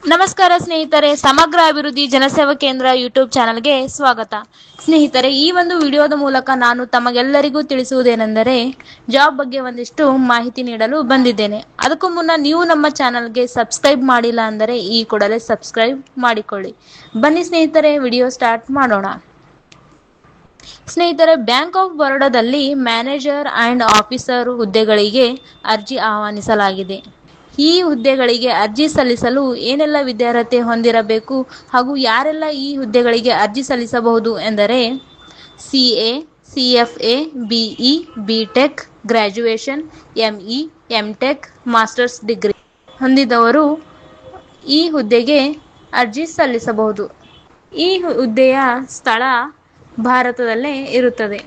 ನಮಸ್ಕಾರ ಸ್ನೇಹಿತರೆ, ಸಮಗ್ರ ಅಭಿವೃದ್ಧಿ ಜನಸೇವಾ ಕೇಂದ್ರ ಯೂಟ್ಯೂಬ್ ಚಾನಲ್ಗೆ ಸ್ವಾಗತ. ಸ್ನೇಹಿತರೆ, ಈ ಒಂದು ವಿಡಿಯೋದ ಮೂಲಕ ನಾನು ತಮಗೆಲ್ಲರಿಗೂ ತಿಳಿಸುವುದೇನೆಂದರೆ ಜಾಬ್ ಬಗ್ಗೆ ಒಂದಿಷ್ಟು ಮಾಹಿತಿ ನೀಡಲು ಬಂದಿದ್ದೇನೆ. ಅದಕ್ಕೂ ಮುನ್ನ ನೀವು ನಮ್ಮ ಚಾನಲ್ಗೆ ಸಬ್ಸ್ಕ್ರೈಬ್ ಮಾಡಿಲ್ಲ ಅಂದರೆ ಈ ಕೂಡಲೇ ಸಬ್ಸ್ಕ್ರೈಬ್ ಮಾಡಿಕೊಳ್ಳಿ. ಬನ್ನಿ ಸ್ನೇಹಿತರೆ, ವಿಡಿಯೋ ಸ್ಟಾರ್ಟ್ ಮಾಡೋಣ. ಸ್ನೇಹಿತರೆ, ಬ್ಯಾಂಕ್ ಆಫ್ ಬರೋಡಾದಲ್ಲಿ ಮ್ಯಾನೇಜರ್ ಅಂಡ್ ಆಫೀಸರ್ ಹುದ್ದೆಗಳಿಗೆ ಅರ್ಜಿ ಆಹ್ವಾನಿಸಲಾಗಿದೆ. ಈ ಹುದ್ದೆಗಳಿಗೆ ಅರ್ಜಿ ಸಲ್ಲಿಸಲು ಏನೆಲ್ಲ ವಿದ್ಯಾರ್ಹತೆ ಹೊಂದಿರಬೇಕು ಹಾಗೂ ಯಾರೆಲ್ಲ ಈ ಹುದ್ದೆಗಳಿಗೆ ಅರ್ಜಿ ಸಲ್ಲಿಸಬಹುದು ಎಂದರೆ CA, CFA, BE, BTech, graduation, ME, MTech, masters degree ಹೊಂದಿದವರು ಈ ಹುದ್ದೆಗೆ ಅರ್ಜಿ ಸಲ್ಲಿಸಬಹುದು. ಈ ಹುದ್ದೆಯ ಸ್ಥಳ ಭಾರತದಲ್ಲೇ ಇರುತ್ತದೆ.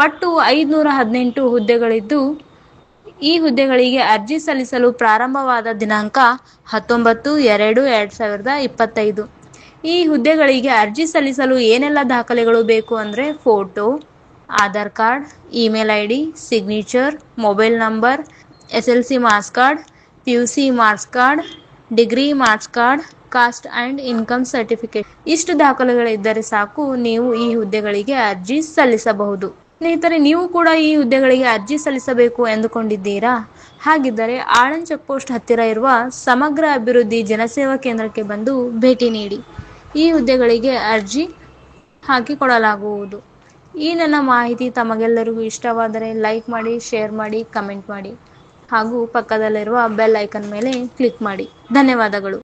ಒಟ್ಟು 518 ಹುದ್ದೆಗಳಿದ್ದು ಈ ಹುದ್ದೆಗಳಿಗೆ ಅರ್ಜಿ ಸಲ್ಲಿಸಲು ಪ್ರಾರಂಭವಾದ ದಿನಾಂಕ 19/2/2025. ಈ ಹುದ್ದೆಗಳಿಗೆ ಅರ್ಜಿ ಸಲ್ಲಿಸಲು ಏನೆಲ್ಲ ದಾಖಲೆಗಳು ಬೇಕು ಅಂದರೆ photo, Aadhaar card, email ID, signature, mobile number, SLC marks card, PUC marks card, degree marks card, cost and income certificate. ಇಷ್ಟು ದಾಖಲೆಗಳಿದ್ದರೆ ಸಾಕು, ನೀವು ಈ ಹುದ್ದೆಗಳಿಗೆ ಅರ್ಜಿ ಸಲ್ಲಿಸಬಹುದು. ಸ್ನೇಹಿತರೆ, ನೀವು ಕೂಡ ಈ ಹುದ್ದೆಗಳಿಗೆ ಅರ್ಜಿ ಸಲ್ಲಿಸಬೇಕು ಎಂದುಕೊಂಡಿದ್ದೀರಾ? ಹಾಗಿದ್ದರೆ ಆಳಂದ್ ಚೆಕ್ ಪೋಸ್ಟ್ ಹತ್ತಿರ ಇರುವ ಸಮಗ್ರ ಅಭಿವೃದ್ಧಿ ಜನಸೇವಾ ಕೇಂದ್ರಕ್ಕೆ ಬಂದು ಭೇಟಿ ನೀಡಿ. ಈ ಹುದ್ದೆಗಳಿಗೆ ಅರ್ಜಿ ಹಾಕಿಕೊಡಲಾಗುವುದು. ಈ ನನ್ನ ಮಾಹಿತಿ ತಮಗೆಲ್ಲರಿಗೂ ಇಷ್ಟವಾದರೆ ಲೈಕ್ ಮಾಡಿ, ಶೇರ್ ಮಾಡಿ, ಕಮೆಂಟ್ ಮಾಡಿ ಹಾಗೂ ಪಕ್ಕದಲ್ಲಿರುವ ಬೆಲ್ ಐಕನ್ ಮೇಲೆ ಕ್ಲಿಕ್ ಮಾಡಿ. ಧನ್ಯವಾದಗಳು.